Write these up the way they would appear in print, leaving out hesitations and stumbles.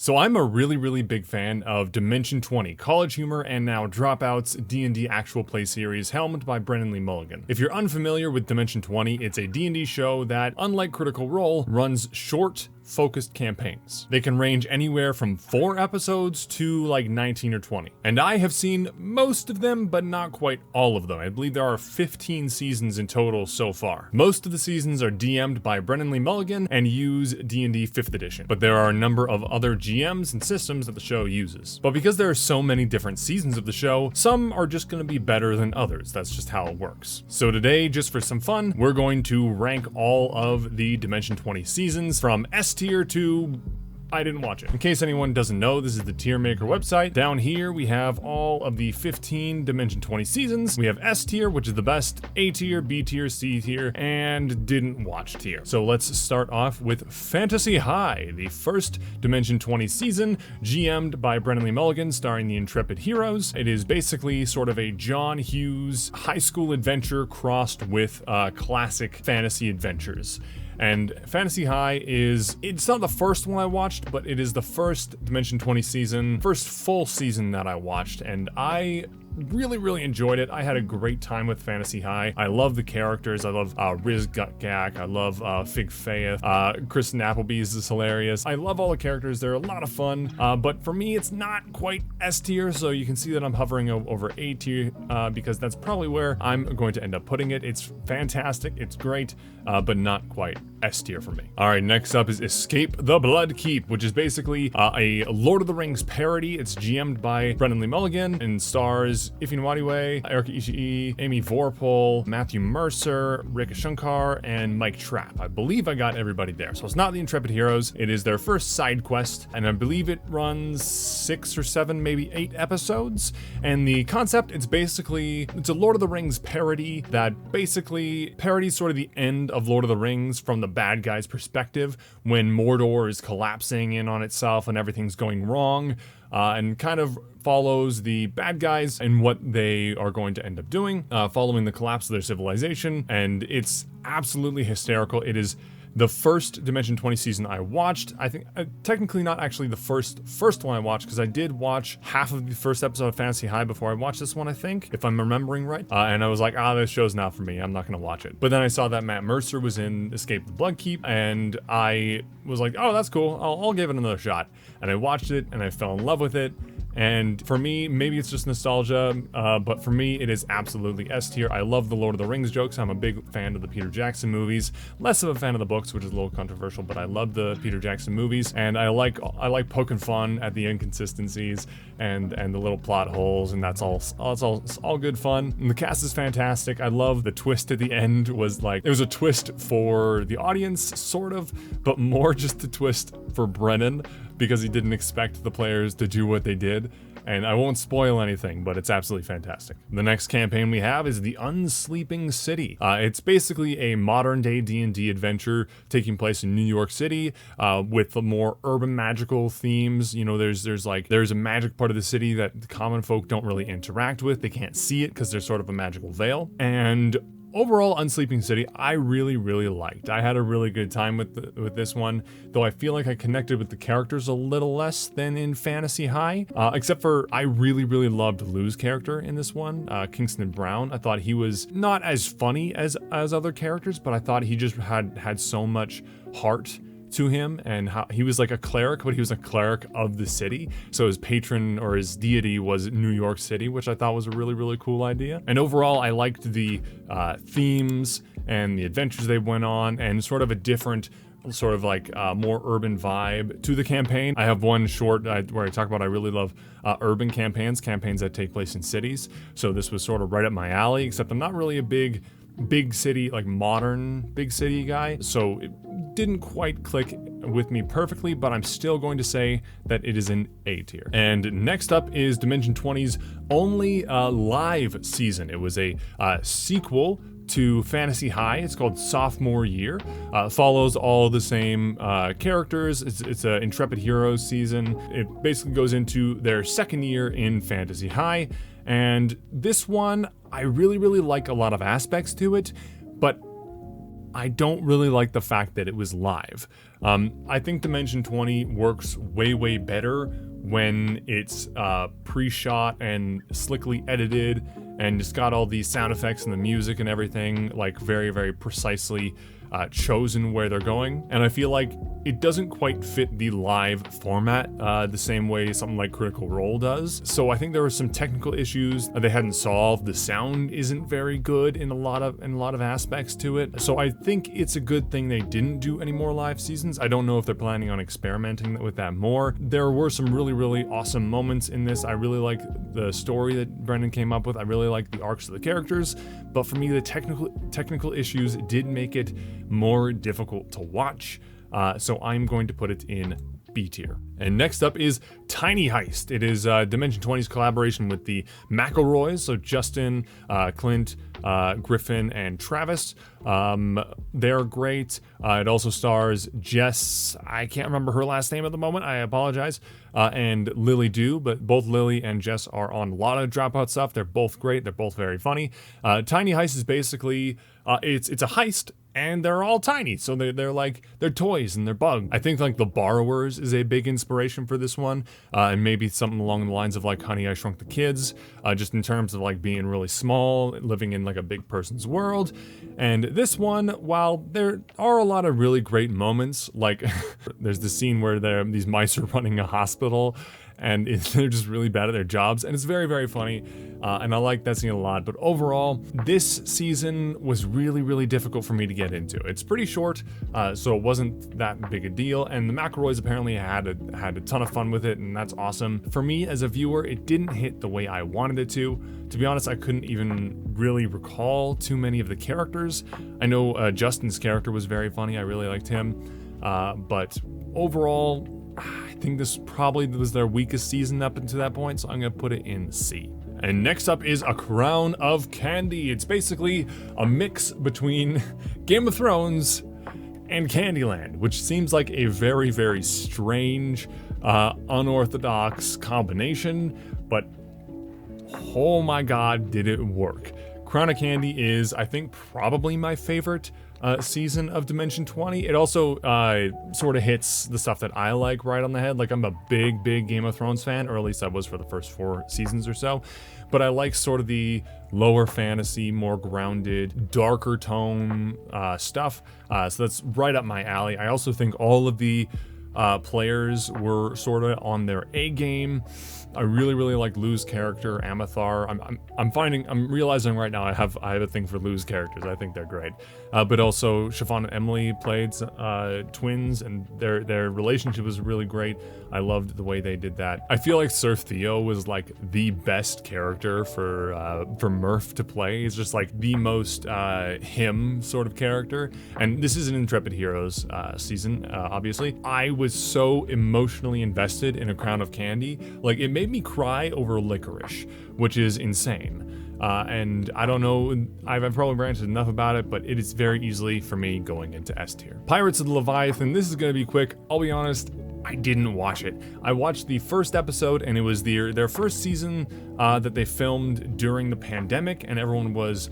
So I'm a really big fan of Dimension 20, college humor and now Dropouts D&D actual play series helmed by Brennan Lee Mulligan. If you're unfamiliar with Dimension 20, it's a D&D show that, unlike Critical Role, runs short, focused campaigns. They can range anywhere from 4 episodes to like 19 or 20. And I have seen most of them, but not quite all of them. I believe there are 15 seasons in total so far. Most of the seasons are DM'd by Brennan Lee Mulligan and use D&D 5th edition, but there are a number of other GMs and systems that the show uses. But because there are so many different seasons of the show, some are just going to be better than others. That's just how it works. So today, just for some fun, we're going to rank all of the Dimension 20 seasons from S tier to I didn't watch it. In case anyone doesn't know, this is the Tier Maker website. Down here, we have all of the 15 Dimension 20 seasons. We have S tier, which is the best, A tier, B tier, C tier, and didn't watch tier. So let's start off with Fantasy High, the first Dimension 20 season, GM'd by Brennan Lee Mulligan, starring the Intrepid Heroes. It is basically sort of a John Hughes high school adventure crossed with classic fantasy adventures. And Fantasy High it's not the first one I watched, but it is the first Dimension 20 season, first full season that I watched, and I really enjoyed it. I had a great time with Fantasy High. I love the characters. I love Riz Gak. I love Fig Fayeth. Kristen Appleby's is hilarious. I love all the characters. They're a lot of fun. But for me, it's not quite S tier, so you can see that I'm hovering over A tier because that's probably where I'm going to end up putting it. It's fantastic. It's great, but not quite S tier for me. All right, next up is Escape the Bloodkeep, which is basically a Lord of the Rings parody. It's GM'd by Brennan Lee Mulligan and stars Ify Nwadiwe, Erica Ishii, Amy Vorpal, Matthew Mercer, Rika Shankar, and Mike Trapp. I believe I got everybody there. So it's not the Intrepid Heroes. It is their first side quest, and I believe it runs 6 or 7, maybe 8 episodes. And the concept, it's a Lord of the Rings parody that basically parodies sort of the end of Lord of the Rings from the bad guy's perspective when Mordor is collapsing in on itself and everything's going wrong. And kind of follows the bad guys and what they are going to end up doing following the collapse of their civilization, and it's absolutely hysterical. It is the first Dimension 20 season I watched. I think technically not actually the first one I watched, because I did watch half of the first episode of Fantasy High before I watched this one, I think, if I'm remembering right. And I was like, this show's not for me. I'm not going to watch it. But then I saw that Matt Mercer was in Escape the Bloodkeep, and I was like, oh, that's cool. I'll give it another shot. And I watched it, and I fell in love with it. And for me, maybe it's just nostalgia, but for me, it is absolutely S tier. I love the Lord of the Rings jokes. I'm a big fan of the Peter Jackson movies. Less of a fan of the books, which is a little controversial, but I love the Peter Jackson movies, and I like poking fun at the inconsistencies and the little plot holes, and it's all good fun. And the cast is fantastic. I love the twist at the end. It was a twist for the audience, sort of, but more just a twist for Brennan, because he didn't expect the players to do what they did. And I won't spoil anything, but it's absolutely fantastic. The next campaign we have is the Unsleeping City. It's basically a modern day D&D adventure taking place in New York City with more urban magical themes. You know, there's a magic part of the city that the common folk don't really interact with. They can't see it because there's sort of a magical veil. And overall, Unsleeping City, I really liked. I had a really good time with this one, though I feel like I connected with the characters a little less than in Fantasy High, except for I really loved Lou's character in this one, Kingston Brown. I thought he was not as funny as other characters, but I thought he just had so much heart to him, and how he was like a cleric, but he was a cleric of the city. So his patron or his deity was New York City, which I thought was a really cool idea. And overall, I liked the themes and the adventures they went on, and sort of a different sort of more urban vibe to the campaign. I have one short where I talk about I really love urban campaigns that take place in cities. So this was sort of right up my alley, except I'm not really a big city, modern big city guy. So it didn't quite click with me perfectly, but I'm still going to say that it is an A tier. And next up is Dimension 20's only live season. It was a sequel to Fantasy High. It's called Sophomore Year. Follows all the same characters. It's an Intrepid Heroes season. It basically goes into their second year in Fantasy High. And this one, I really like a lot of aspects to it, but I don't really like the fact that it was live. I think Dimension 20 works way better when it's pre-shot and slickly edited and just got all these sound effects and the music and everything like very precisely chosen where they're going. And I feel like it doesn't quite fit the live format the same way something like Critical Role does. So I think there were some technical issues that they hadn't solved. The sound isn't very good in a lot of aspects to it. So I think it's a good thing they didn't do any more live seasons. I don't know if they're planning on experimenting with that more. There were some really awesome moments in this. I really like the story that Brendan came up with. I really like the arcs of the characters, but for me the technical issues did make it more difficult to watch. So I'm going to put it in B tier. And next up is Tiny Heist. It is Dimension 20's collaboration with the McElroys, so Justin, Clint, Griffin, and Travis. They're great. It also stars Jess, I can't remember her last name at the moment, I apologize, and Lily Do, but both Lily and Jess are on a lot of Dropout stuff. They're both great. They're both very funny. Tiny Heist is basically, it's a heist, and they're all tiny, so they're toys and they're bugs. I think like The Borrowers is a big inspiration for this one, and maybe something along the lines of like Honey, I Shrunk the Kids, just in terms of like being really small, living in like a big person's world. And this one, while there are a lot of really great moments, like there's the scene where these mice are running a hospital, and they're just really bad at their jobs, and it's very funny, and I like that scene a lot. But overall, this season was really difficult for me to get into. It's pretty short, so it wasn't that big a deal, and the McElroys apparently had a ton of fun with it, and that's awesome. For me as a viewer, it didn't hit the way I wanted it to. To be honest, I couldn't even really recall too many of the characters. I know Justin's character was very funny. I really liked him, but overall, I think this probably was their weakest season up until that point, so I'm gonna put it in C. And next up is A Crown of Candy. It's basically a mix between Game of Thrones and Candyland, which seems like a very strange, unorthodox combination, but oh my god, did it work. Crown of Candy is, I think, probably my favorite season of Dimension 20. It also sort of hits the stuff that I like right on the head. Like, I'm a big Game of Thrones fan, or at least I was for the first 4 seasons or so. But I like sort of the lower fantasy, more grounded, darker tone stuff. So that's right up my alley. I also think all of the players were sort of on their A game. I really like Lou's character, Amathar. I'm realizing right now I have a thing for Lou's characters. I think they're great. But also Chiffon and Emily played twins, and their relationship was really great. I loved the way they did that. I feel like Sir Theo was like the best character for Murph to play. He's just like the most him sort of character. And this is an Intrepid Heroes season, obviously. I was so emotionally invested in A Crown of Candy. Like, it made me cry over Licorice, which is insane. And I don't know, I've probably ranted enough about it, but it is very easily for me going into S tier. Pirates of the Leviathan, this is gonna be quick. I'll be honest, I didn't watch it. I watched the first episode, and it was their first season that they filmed during the pandemic, and everyone was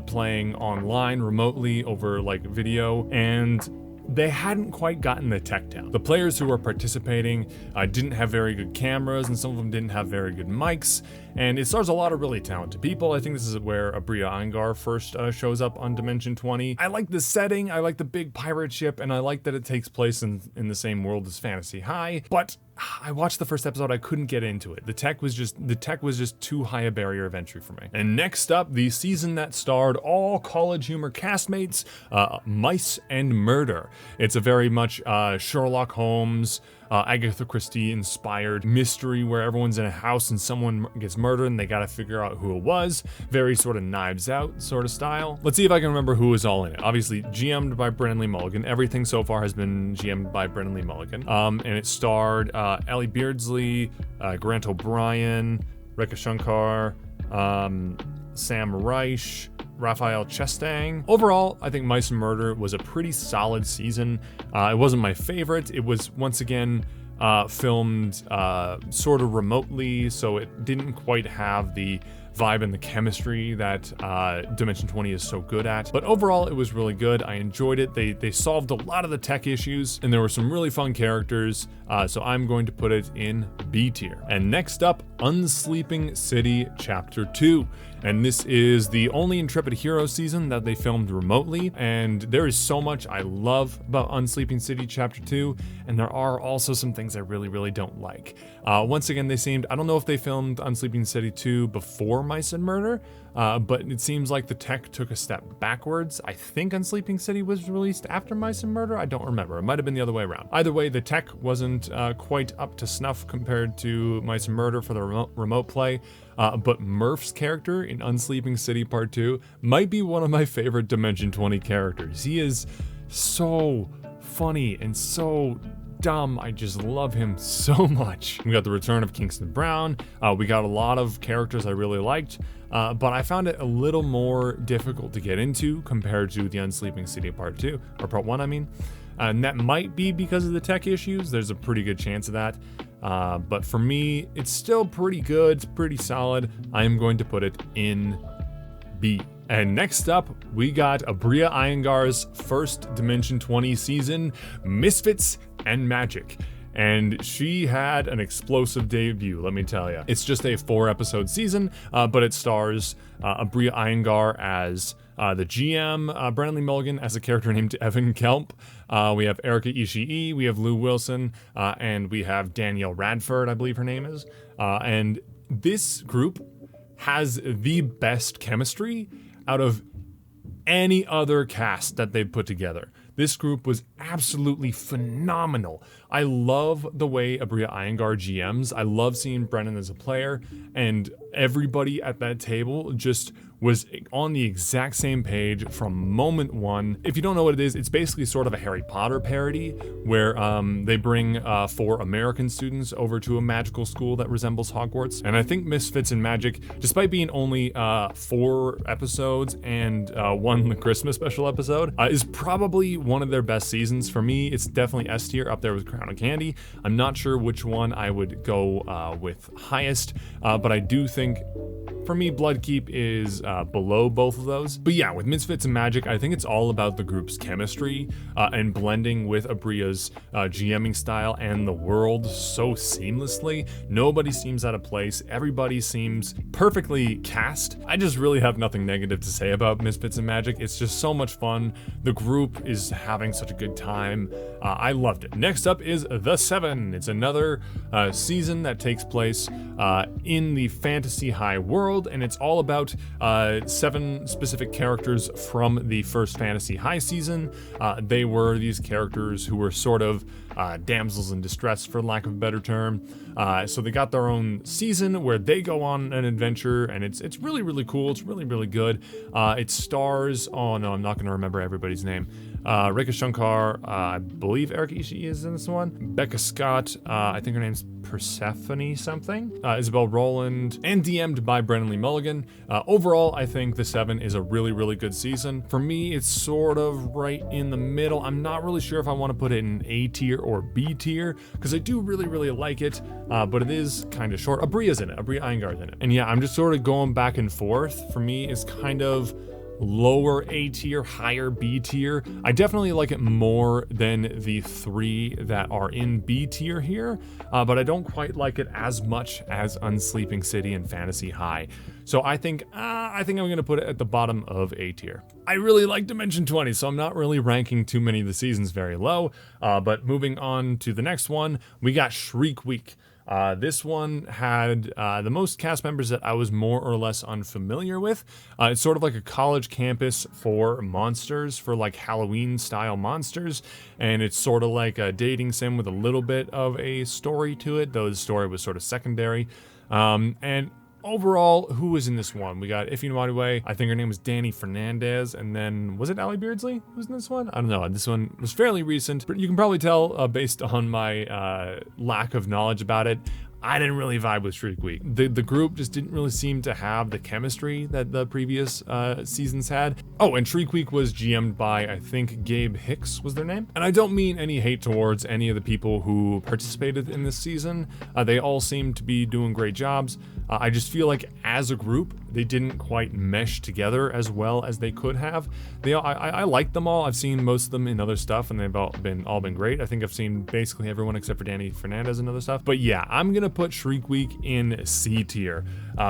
playing online remotely over like video, and they hadn't quite gotten the tech down. The players who were participating didn't have very good cameras, and some of them didn't have very good mics, and it stars a lot of really talented people. I think this is where Abria Iyengar first shows up on Dimension 20. I like the setting, I like the big pirate ship, and I like that it takes place in the same world as Fantasy High, but I watched the first episode, I couldn't get into it. The tech was just too high a barrier of entry for me. And next up, the season that starred all College Humor castmates, Mice and Murder. It's a very much Sherlock Holmes, Agatha Christie inspired mystery where everyone's in a house and someone gets murdered and they gotta figure out who it was. Very sort of Knives Out sort of style. Let's see if I can remember who was all in it. Obviously GM'd by Brendan Lee Mulligan. Everything so far has been GM'd by Brendan Lee Mulligan. And it starred Ellie Beardsley, Grant O'Brien, Rekha Shankar, Sam Reich, Raphael Chestang. Overall, I think Mice and Murder was a pretty solid season. It wasn't my favorite. It was, once again, filmed sort of remotely, so it didn't quite have the vibe and the chemistry that Dimension 20 is so good at. But overall, it was really good. I enjoyed it. They solved a lot of the tech issues, and there were some really fun characters. So I'm going to put it in B tier. And next up, Unsleeping City Chapter 2. And this is the only Intrepid Hero season that they filmed remotely, and there is so much I love about Unsleeping City Chapter 2, and there are also some things I really don't like. Once again, I don't know if they filmed Unsleeping City 2 before Mice and Murder, but it seems like the tech took a step backwards. I think Unsleeping City was released after Mice and Murder, I don't remember. It might have been the other way around. Either way, the tech wasn't quite up to snuff compared to Mice and Murder for the remote play. But Murph's character in Unsleeping City Part 2 might be one of my favorite Dimension 20 characters. He is so funny and so dumb. I just love him so much. We got the return of Kingston Brown. We got a lot of characters I really liked, but I found it a little more difficult to get into compared to the Unsleeping City Part 2, or Part 1, I mean. And that might be because of the tech issues. There's a pretty good chance of that. But for me, it's still pretty good. It's pretty solid. I am going to put it in B. And next up, we got Abria Iyengar's first Dimension 20 season, Misfits and Magic. And she had an explosive debut, let me tell you. It's just a 4-episode season, but it stars Abria Iyengar as the GM, Brandon Lee Mulligan as a character named Evan Kelp. We have Erica Ishii, we have Lou Wilson, and we have Danielle Radford, I believe her name is. And this group has the best chemistry out of any other cast that they've put together. This group was absolutely phenomenal. I love the way Abria Iyengar GMs. I love seeing Brennan as a player, and everybody at that table just was on the exact same page from moment one. If you don't know what it is, it's basically sort of a Harry Potter parody where they bring 4 American students over to a magical school that resembles Hogwarts. And I think Misfits and Magic, despite being only 4 episodes and 1 Christmas special episode, is probably one of their best seasons. For me, it's definitely S tier, up there with Crown of Candy. I'm not sure which one I would go with highest, but I do think for me, Bloodkeep is below both of those. But yeah, with Misfits and Magic, I think it's all about the group's chemistry and blending with Abria's GMing style and the world so seamlessly. Nobody seems out of place. Everybody seems perfectly cast. I just really have nothing negative to say about Misfits and Magic. It's just so much fun. The group is having such a good time. I loved it. Next up is The Seven. It's another season that takes place in the fantasy high world, and it's all about 7 specific characters from the first Fantasy High season. They were these characters who were sort of damsels in distress, for lack of a better term. So they got their own season where they go on an adventure, and it's really cool. It's really good. It stars, oh no, I'm not going to remember everybody's name. Rekha Shankar, I believe Erica Ishii is in this one. Becca Scott, I think her name's Persephone something. Isabel Rowland, and DM'd by Brennan Lee Mulligan. Overall, I think The Seven is a really good season. For me, it's sort of right in the middle. I'm not really sure if I want to put it in A tier or B tier, because I do really like it, but it is kind of short. Abria's in it. Abria Iyengar's in it. And yeah, I'm just sort of going back and forth. For me, it's kind of lower A tier, higher B tier. I definitely like it more than the 3 that are in B tier here, but I don't quite like it as much as Unsleeping City and Fantasy High. So I think I'm gonna put it at the bottom of A tier. I really like Dimension 20, so I'm not really ranking too many of the seasons very low, but moving on to the next one, we got Shriek Week. This one had the most cast members that I was more or less unfamiliar with. It's sort of like a college campus for monsters, for like Halloween style monsters, and it's sort of like a dating sim with a little bit of a story to it, though the story was sort of secondary. And overall, who was in this one? We got Ify Nwadiwe, I think her name was Danny Fernandez, and then, was it Allie Beardsley who was in this one? I don't know, this one was fairly recent, but you can probably tell based on my lack of knowledge about it, I didn't really vibe with Shriek Week. The group just didn't really seem to have the chemistry that the previous seasons had. Oh, and Shriek Week was GM'd by, I think, Gabe Hicks was their name. And I don't mean any hate towards any of the people who participated in this season. They all seem to be doing great jobs. I just feel like as a group, they didn't quite mesh together as well as they could have. I like them all. I've seen most of them in other stuff, and they've all been great. I think I've seen basically everyone except for Danny Fernandez and other stuff. But yeah, I'm gonna put Shriek Week in C tier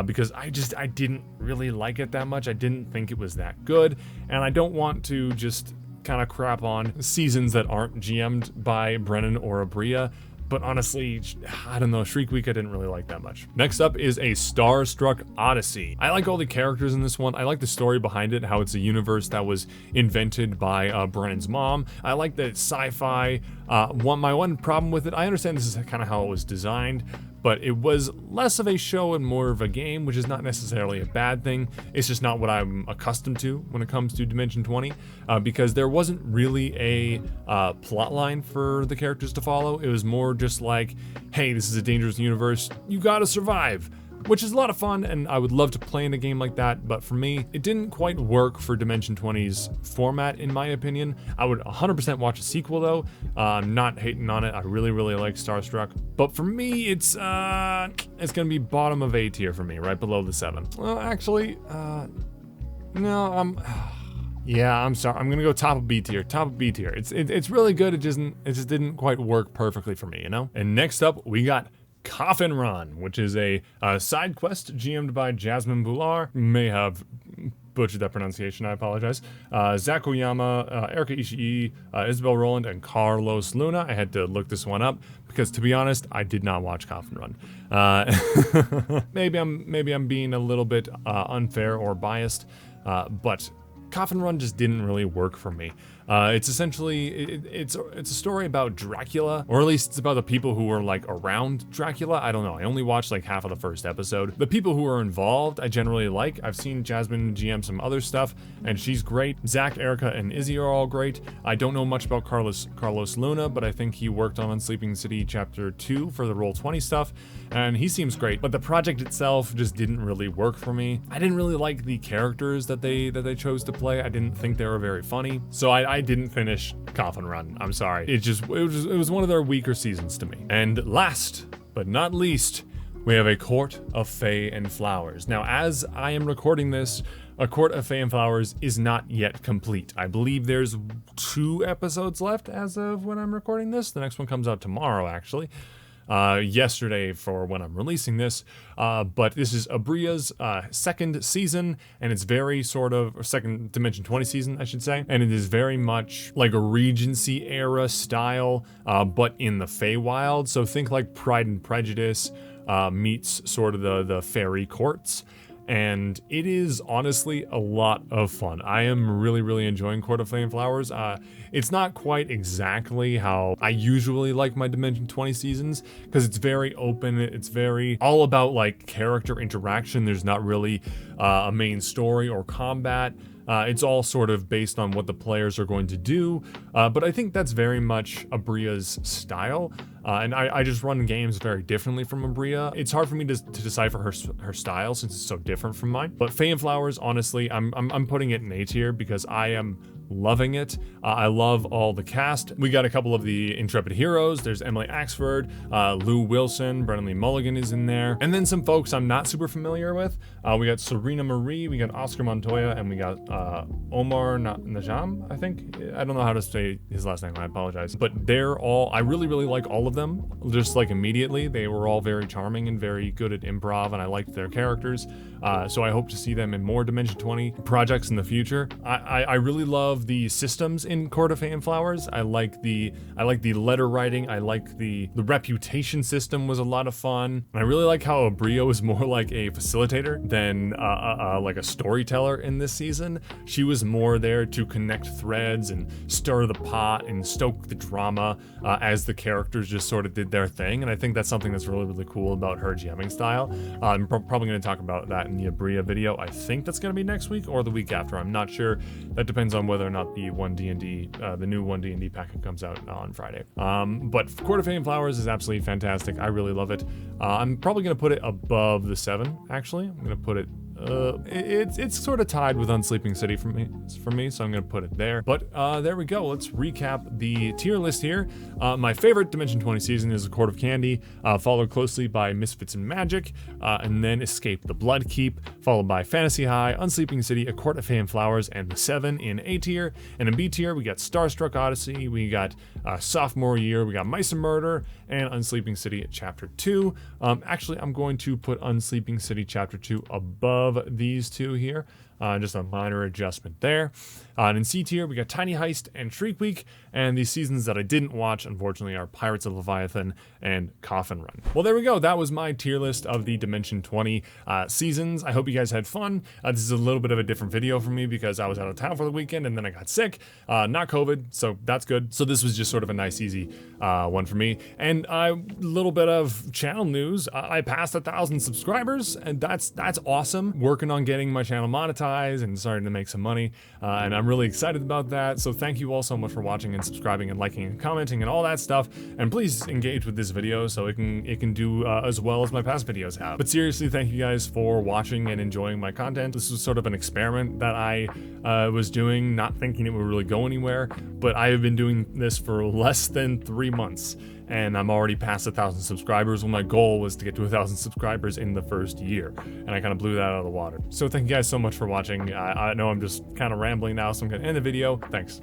because I didn't really like it that much. I didn't think it was that good, and I don't want to just kind of crap on seasons that aren't GM'd by Brennan or Abria. But honestly, I don't know, Shriek Week I didn't really like that much. Next up is a Starstruck Odyssey. I like all the characters in this one. I like the story behind it, how it's a universe that was invented by Brennan's mom. I like that it's sci-fi. My one problem with it, I understand this is kind of how it was designed, but it was less of a show and more of a game, which is not necessarily a bad thing. It's just not what I'm accustomed to when it comes to Dimension 20, because there wasn't really a plot line for the characters to follow. It was more just like, hey, this is a dangerous universe, you gotta survive. Which is a lot of fun, and I would love to play in a game like that, but for me, it didn't quite work for Dimension 20's format, in my opinion. I would 100% watch a sequel, though. I'm not hating on it. I really, really like Starstruck. But for me, it's gonna be bottom of A tier for me, right below the 7. Well, actually, no, yeah, I'm sorry. I'm gonna go top of B tier. Top of B tier. It's really good. It just didn't quite work perfectly for me, you know? And next up, we got Coffin Run, which is a side quest GM'd by Jasmine Bular. May have butchered that pronunciation, I apologize. Zach Oyama, Erika Ishii, Isabel Roland, and Carlos Luna. I had to look this one up because, to be honest, I did not watch Coffin Run. Maybe I'm being a little bit unfair or biased, but Coffin Run just didn't really work for me. It's essentially, it's a story about Dracula, or at least it's about the people who were like around Dracula. I don't know, I only watched like half of the first episode. The people who are involved, I generally like. I've seen Jasmine GM some other stuff, and she's great. Zach, Erica, and Izzy are all great. I don't know much about Carlos Luna, but I think he worked on Unsleeping City Chapter 2 for the Roll20 stuff, and he seems great. But the project itself just didn't really work for me. I didn't really like the characters that they chose to play. I didn't think they were very funny, so I didn't finish Coffin Run. I'm sorry. It was one of their weaker seasons to me. And last but not least, we have a Court of Fey and Flowers. Now, as I am recording this, A Court of Fey and Flowers is not yet complete. I believe there's 2 episodes left as of when I'm recording this. The next one comes out tomorrow, actually. Yesterday for when I'm releasing this, but this is Abria's second season, and it's very sort of, or second Dimension 20 season, I should say, and it is very much like a Regency era style, but in the Feywild. So think like Pride and Prejudice meets sort of the fairy courts. And it is honestly a lot of fun. I am really, really enjoying Court of Fey and Flowers. It's not quite exactly how I usually like my Dimension 20 seasons, because it's very open. It's very all about like character interaction. There's not really a main story or combat. It's all sort of based on what the players are going to do, but I think that's very much Abria's style, and I just run games very differently from Abria. It's hard for me to decipher her style since it's so different from mine. But Fey and Flowers, honestly, I'm putting it in A tier because I am loving it. I love all the cast. We got a couple of the intrepid heroes. There's Emily Axford, Lou Wilson, Brennan Lee Mulligan is in there, and then some folks I'm not super familiar with. We got Serena Marie, we got Oscar Montoya, and we got Omar Najam, I think. I don't know how to say his last name, I apologize. But they're all, I really, really like all of them, just like immediately. They were all very charming and very good at improv, and I liked their characters. So I hope to see them in more Dimension 20 projects in the future. I really love the systems in Court of Fey and Flowers. I like the letter writing. I like the reputation system was a lot of fun. And I really like how Abria was more like a facilitator than like a storyteller in this season. She was more there to connect threads and stir the pot and stoke the drama as the characters just sort of did their thing. And I think that's something that's really, really cool about her GMing style. I'm probably going to talk about that in the Abria video. I think that's going to be next week or the week after. I'm not sure. That depends on whether or not the the new 1D&D packet comes out on Friday. But Court of Fey and Flowers is absolutely fantastic. I really love it. I'm probably going to put it above the 7, actually. I'm going to put it it's sort of tied with Unsleeping City for me, so I'm gonna put it there. But there we go. Let's recap the tier list here. My favorite Dimension 20 season is A Court of Candy, followed closely by Misfits and Magic, and then Escape the Bloodkeep, followed by Fantasy High, Unsleeping City, A Court of Fey and Flowers, and The Seven in A tier. And in B tier, we got Starstruck Odyssey, we got Sophomore Year, we got Mice and Murder, and Unsleeping City at Chapter 2. Actually, I'm going to put Unsleeping City Chapter 2 above these two here. Just a minor adjustment there. And in C tier, we got Tiny Heist and Shriek Week, and these seasons that I didn't watch, unfortunately, are Pirates of Leviathan and Coffin Run. Well, there we go. That was my tier list of the Dimension 20 seasons. I hope you guys had fun. This is a little bit of a different video for me because I was out of town for the weekend and then I got sick. Not COVID, so that's good. So this was just sort of a nice, easy one for me. And a little bit of channel news. I passed 1,000 subscribers, and that's awesome. Working on getting my channel monetized and starting to make some money, and I'm really excited about that. So thank you all so much for watching and subscribing and liking and commenting and all that stuff. And please engage with this video so it can do as well as my past videos have. But seriously, thank you guys for watching and enjoying my content. This was sort of an experiment that I was doing, not thinking it would really go anywhere, but I have been doing this for less than 3 months. And I'm already past 1,000 subscribers when my goal was to get to 1,000 subscribers in the first year. And I kind of blew that out of the water. So thank you guys so much for watching. I know I'm just kind of rambling now, so I'm gonna end the video. Thanks.